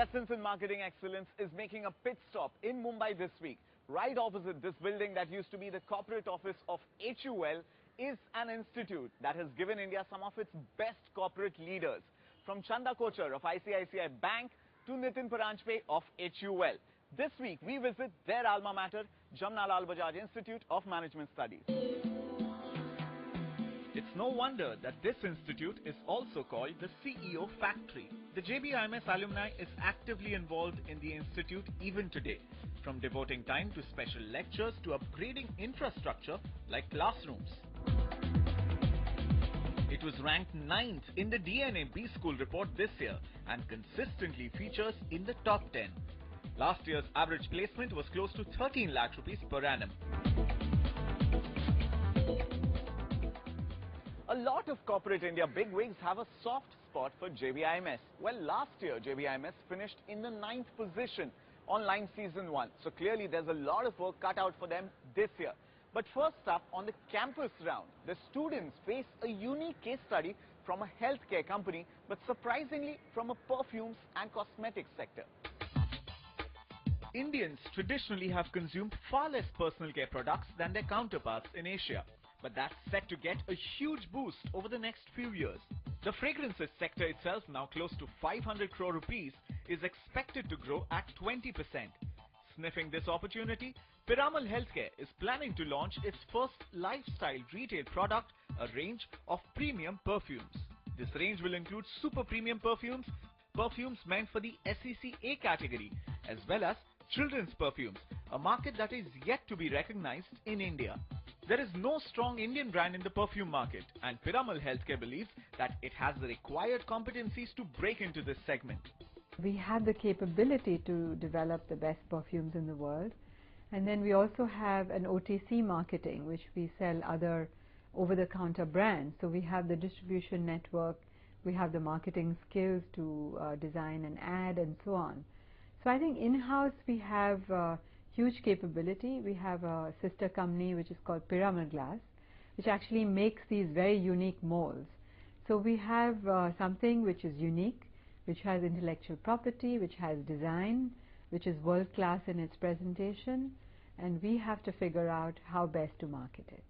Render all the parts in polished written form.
Lessons in Marketing Excellence is making a pit stop in Mumbai this week. Right opposite this building that used to be the corporate office of HUL is an institute that has given India some of its best corporate leaders. From Chanda Kochar of ICICI Bank to Nitin Paranjpe of HUL. This week we visit their alma mater, Jamnalal Bajaj Institute of Management Studies. It's no wonder that this institute is also called the CEO Factory. The JBIMS alumni is actively involved in the institute even today, from devoting time to special lectures to upgrading infrastructure like classrooms. It was ranked 9th in the DNA B School report this year and consistently features in the top 10. Last year's average placement was close to 13 lakh rupees per annum. A lot of corporate India bigwigs have a soft spot for JBIMS. Well, last year JBIMS finished in the 9th position on Line Season 1. So clearly there's a lot of work cut out for them this year. But first up, on the campus round, the students face a unique case study from a healthcare company, but surprisingly from a perfumes and cosmetics sector. Indians traditionally have consumed far less personal care products than their counterparts in Asia. But that's set to get a huge boost over the next few years. The fragrances sector itself, now close to 500 crore rupees, is expected to grow at 20%. Sniffing this opportunity, Piramal Healthcare is planning to launch its first lifestyle retail product, a range of premium perfumes. This range will include super premium perfumes, perfumes meant for the SEC category, as well as children's perfumes, a market that is yet to be recognized in India. There is no strong Indian brand in the perfume market, and Piramal Healthcare believes that it has the required competencies to break into this segment. We have the capability to develop the best perfumes in the world, and then we also have an OTC marketing, which we sell other over-the-counter brands. So we have the distribution network, we have the marketing skills to design an ad and so on. So I think in-house we have huge capability. We have a sister company which is called Piramal Glass, which actually makes these very unique molds. So we have something which is unique, which has intellectual property, which has design, which is world-class in its presentation, and we have to figure out how best to market it.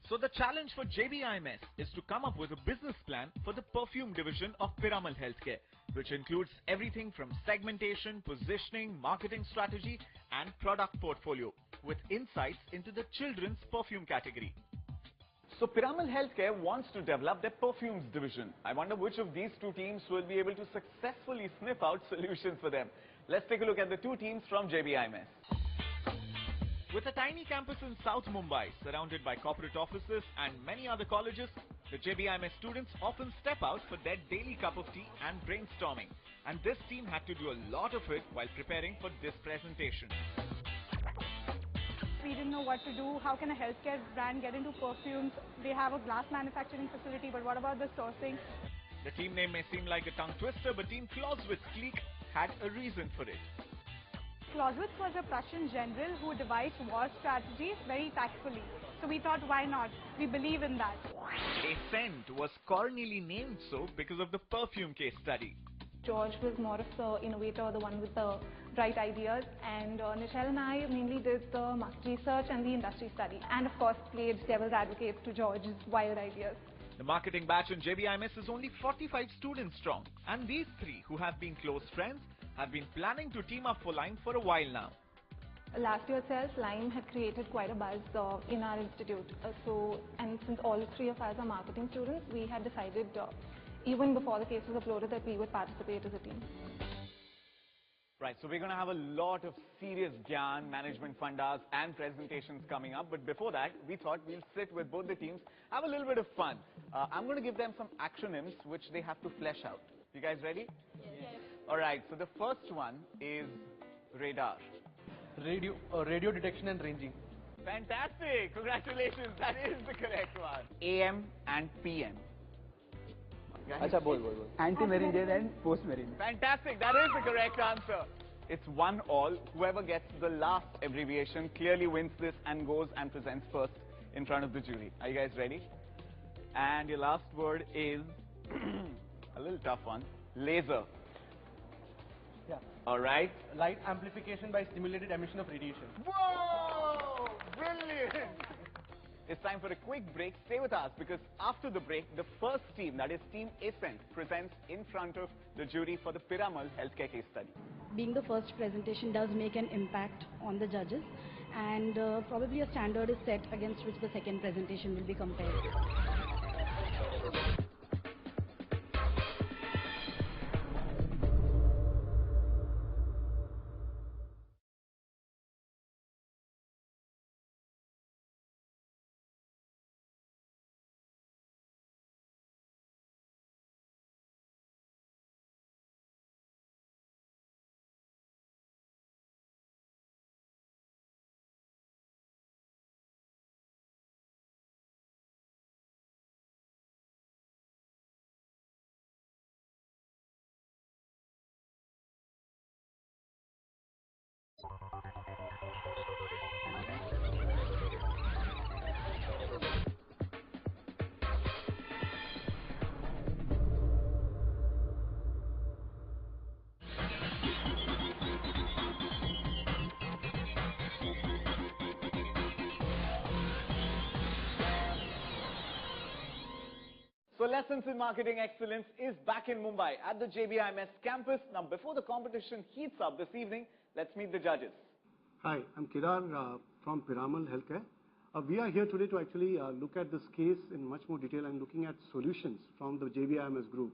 So the challenge for JBIMS is to come up with a business plan for the perfume division of Piramal Healthcare, which includes everything from segmentation, positioning, marketing strategy and product portfolio, with insights into the children's perfume category. So Piramal Healthcare wants to develop their perfumes division. I wonder which of these two teams will be able to successfully sniff out solutions for them. Let's take a look at the two teams from JBIMS. With a tiny campus in South Mumbai, surrounded by corporate offices and many other colleges, the JBIMS students often step out for their daily cup of tea and brainstorming. And this team had to do a lot of it while preparing for this presentation. We didn't know what to do. How can a healthcare brand get into perfumes? They have a glass manufacturing facility, but what about the sourcing? The team name may seem like a tongue twister, but Team Clausewitz-Klick had a reason for it. Clausewitz was a Prussian general who devised war strategies very tactfully. So we thought, why not? We believe in that. A scent was cornily named so because of the perfume case study. George was more of the innovator, the one with the bright ideas, and Nichelle and I mainly did the market research and the industry study, and of course played devil's advocate to George's wild ideas. The marketing batch in JBIMS is only 45 students strong, and these three, who have been close friends, have been planning to team up for Lime for a while now. Last year itself, Lime had created quite a buzz in our institute. And since all three of us are marketing students, we had decided even before the case was uploaded that we would participate as a team. Right, so we're going to have a lot of serious Gyan, management fundas and presentations coming up. But before that, we thought we'll sit with both the teams, have a little bit of fun. I'm going to give them some acronyms which they have to flesh out. You guys ready? Yes. All right, so the first one is radar. Radio detection and ranging. Fantastic! Congratulations, that is the correct one. AM and PM. Acha, bol. Anti-meridian and post-meridian. Fantastic, that is the correct answer. It's 1-all. Whoever gets the last abbreviation clearly wins this and goes and presents first in front of the jury. Are you guys ready? And your last word is a little tough one. Laser. All right. Light amplification by stimulated emission of radiation. Whoa! Brilliant! It's time for a quick break. Stay with us because after the break, the first team, that is Team Ascent, presents in front of the jury for the Piramal healthcare case study. Being the first presentation does make an impact on the judges, and probably a standard is set against which the second presentation will be compared. So Lessons in Marketing Excellence is back in Mumbai at the JBIMS campus. Now, before the competition heats up this evening, let's meet the judges. Hi, I'm Kedar from Piramal Healthcare. We are here today to actually look at this case in much more detail and looking at solutions from the JBIMS group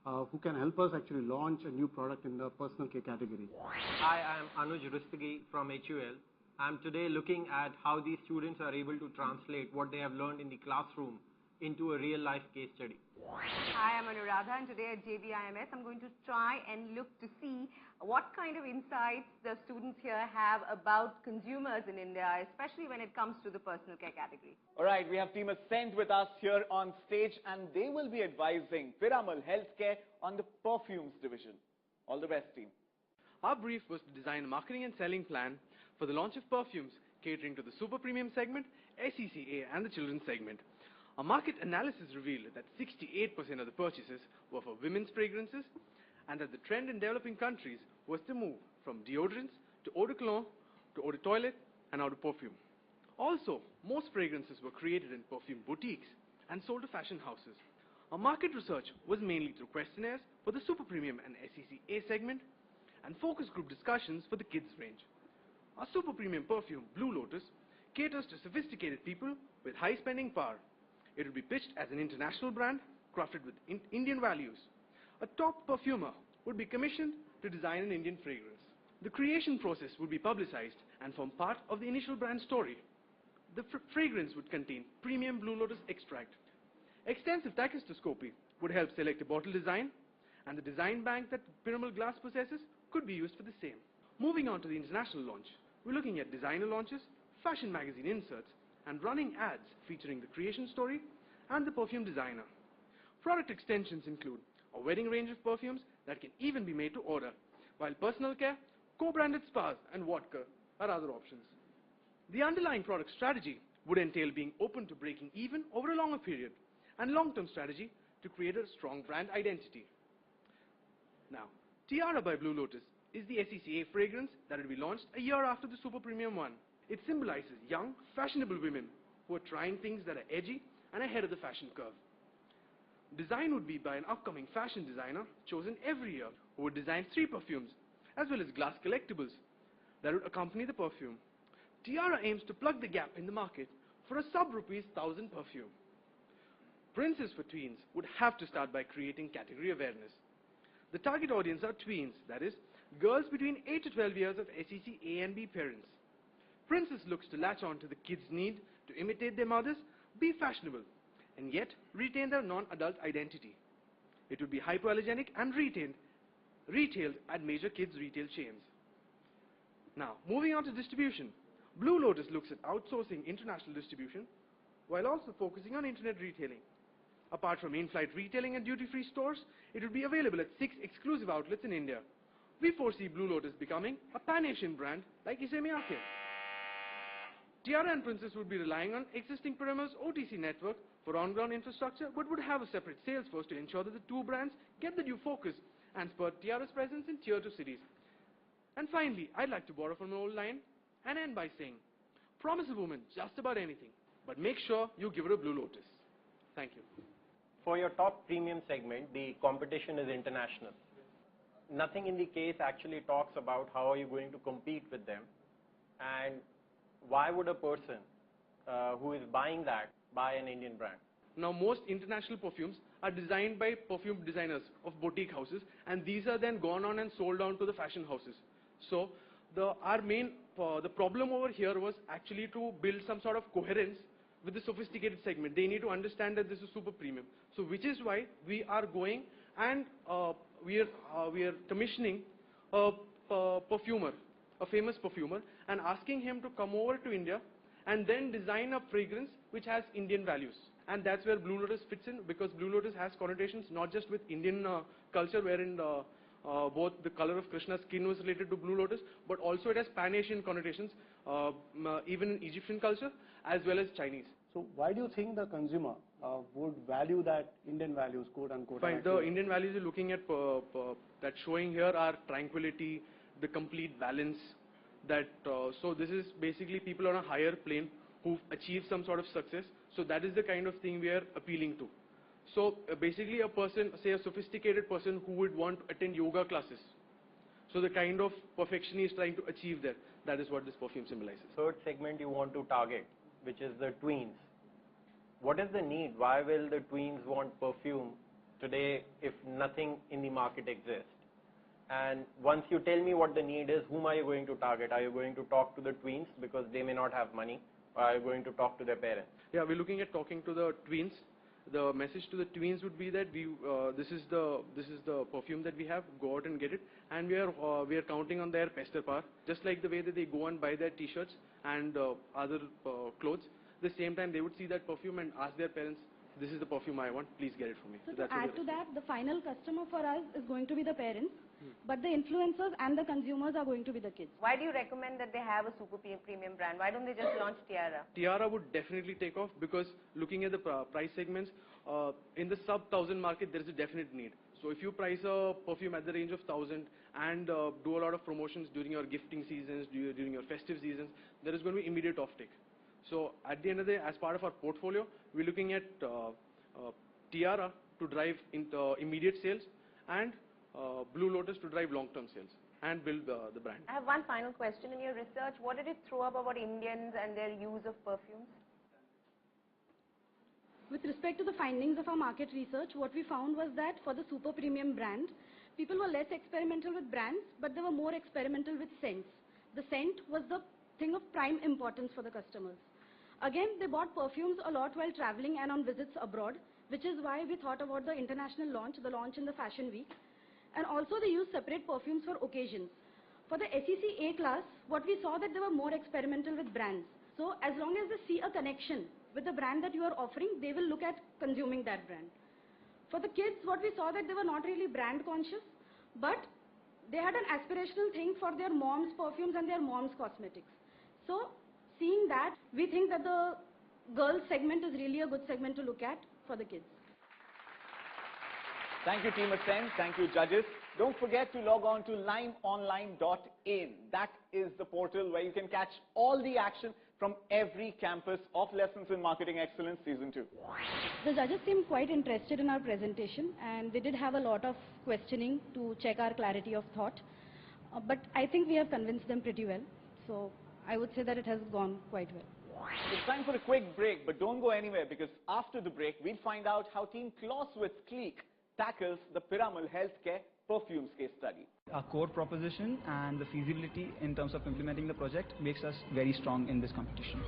who can help us actually launch a new product in the personal care category. Hi, I'm Anuj Rustagi from HUL. I'm today looking at how these students are able to translate what they have learned in the classroom into a real-life case study. Hi, I'm Anuradha, and today at JBIMS, I'm going to try and look to see what kind of insights the students here have about consumers in India, especially when it comes to the personal care category. All right, we have Team Ascent with us here on stage, and they will be advising Piramal Healthcare on the perfumes division. All the best, team. Our brief was to design a marketing and selling plan for the launch of perfumes catering to the super premium segment, SECA, and the children's segment. Our market analysis revealed that 68% of the purchases were for women's fragrances, and that the trend in developing countries was to move from deodorants to eau de cologne to eau de toilette and eau de perfume. Also, most fragrances were created in perfume boutiques and sold to fashion houses. Our market research was mainly through questionnaires for the super premium and SECA segment and focus group discussions for the kids range. Our super premium perfume, Blue Lotus, caters to sophisticated people with high spending power. It will be pitched as an international brand crafted with Indian values. A top perfumer would be commissioned to design an Indian fragrance. The creation process would be publicized and form part of the initial brand story. The fragrance would contain premium Blue Lotus extract. Extensive tachistoscopy would help select a bottle design, and the design bank that Piramal Glass possesses could be used for the same. Moving on to the international launch, we're looking at designer launches, fashion magazine inserts, and running ads featuring the creation story and the perfume designer. Product extensions include a wedding range of perfumes that can even be made to order, while personal care, co-branded spas, and vodka are other options. The underlying product strategy would entail being open to breaking even over a longer period, and long-term strategy to create a strong brand identity. Now, Tiara by Blue Lotus is the SECA fragrance that will be launched a year after the super premium one. It symbolizes young, fashionable women who are trying things that are edgy and ahead of the fashion curve. Design would be by an upcoming fashion designer chosen every year who would design 3 perfumes as well as glass collectibles that would accompany the perfume. Tiara aims to plug the gap in the market for a sub-1,000 perfume. Princess for tweens would have to start by creating category awareness. The target audience are tweens, that is, girls between 8 to 12 years of SEC A and B parents. Princess looks to latch on to the kids' need to imitate their mothers, be fashionable, and yet retain their non-adult identity. It would be hypoallergenic and retailed at major kids' retail chains. Now, moving on to distribution. Blue Lotus looks at outsourcing international distribution while also focusing on internet retailing. Apart from in-flight retailing and duty-free stores, it will be available at 6 exclusive outlets in India. We foresee Blue Lotus becoming a pan-Asian brand like Ise Miyake. Tiara and Princess would be relying on existing Piramal's OTC network for on-ground infrastructure, but would have a separate sales force to ensure that the two brands get the due focus and spur Tiara's presence in Tier 2 cities. And finally, I'd like to borrow from an old line and end by saying, promise a woman just about anything, but make sure you give her a Blue Lotus. Thank you. For your top premium segment, the competition is international. Nothing in the case actually talks about how are you going to compete with them, and why would a person who is buying that buy an Indian brand? Now, most international perfumes are designed by perfume designers of boutique houses, and these are then gone on and sold on to the fashion houses. So, the problem over here was actually to build some sort of coherence with the sophisticated segment. They need to understand that this is super premium. So, which is why we are going and we are commissioning a perfumer, a famous perfumer, and asking him to come over to India and then design a fragrance which has Indian values. And that's where Blue Lotus fits in, because Blue Lotus has connotations not just with Indian culture, wherein both the color of Krishna's skin was related to Blue Lotus, but also it has Pan-Asian connotations, even in Egyptian culture, as well as Chinese. So why do you think the consumer would value that Indian values, quote unquote? Fine. The Indian values you're looking at that showing here are tranquility, the complete balance. That so this is basically people on a higher plane who've achieved some sort of success. So that is the kind of thing we are appealing to. So basically a person, say a sophisticated person who would want to attend yoga classes. So the kind of perfection he is trying to achieve there, that is what this perfume symbolizes. Third segment you want to target, which is the tweens. What is the need? Why will the tweens want perfume today if nothing in the market exists? And once you tell me what the need is, whom are you going to target? Are you going to talk to the tweens because they may not have money? Or are you going to talk to their parents? Yeah, we're looking at talking to the tweens. The message to the tweens would be that this is the perfume that we have. Go out and get it, and we are counting on their pester power. Just like the way that they go and buy their T-shirts and other clothes, at the same time they would see that perfume and ask their parents, "This is the perfume I want. Please get it for me." So to add to that, the final customer for us is going to be the parents, but the influencers and the consumers are going to be the kids. Why do you recommend that they have a super premium brand? Why don't they just launch Tiara? Tiara would definitely take off, because looking at the price segments, in the sub-1,000 market, there is a definite need. So if you price a perfume at the range of 1,000 and do a lot of promotions during your gifting seasons, during your festive seasons, there is going to be immediate offtake. So at the end of the day, as part of our portfolio, we're looking at Tiara to drive immediate sales, and Blue Lotus to drive long-term sales and build the brand. I have one final question. In your research, what did it throw up about Indians and their use of perfumes? With respect to the findings of our market research, what we found was that for the super premium brand, people were less experimental with brands, but they were more experimental with scents. The scent was the thing of prime importance for the customers. Again, they bought perfumes a lot while traveling and on visits abroad, which is why we thought about the international launch, the launch in the Fashion Week. And also they used separate perfumes for occasions. For the SEC A class, what we saw that they were more experimental with brands. So as long as they see a connection with the brand that you are offering, they will look at consuming that brand. For the kids, what we saw that they were not really brand conscious, but they had an aspirational thing for their mom's perfumes and their mom's cosmetics. So seeing that, we think that the girls segment is really a good segment to look at for the kids. Thank you, Team Ascend. Thank you, judges. Don't forget to log on to limeonline.in. That is the portal where you can catch all the action from every campus of Lessons in Marketing Excellence Season 2. The judges seemed quite interested in our presentation, and they did have a lot of questioning to check our clarity of thought. But I think we have convinced them pretty well. So I would say that it has gone quite well. It's time for a quick break, but don't go anywhere, because after the break, we'll find out how Team Clausewitz Clique tackles the Piramal Healthcare Perfumes case study. Our core proposition and the feasibility in terms of implementing the project makes us very strong in this competition.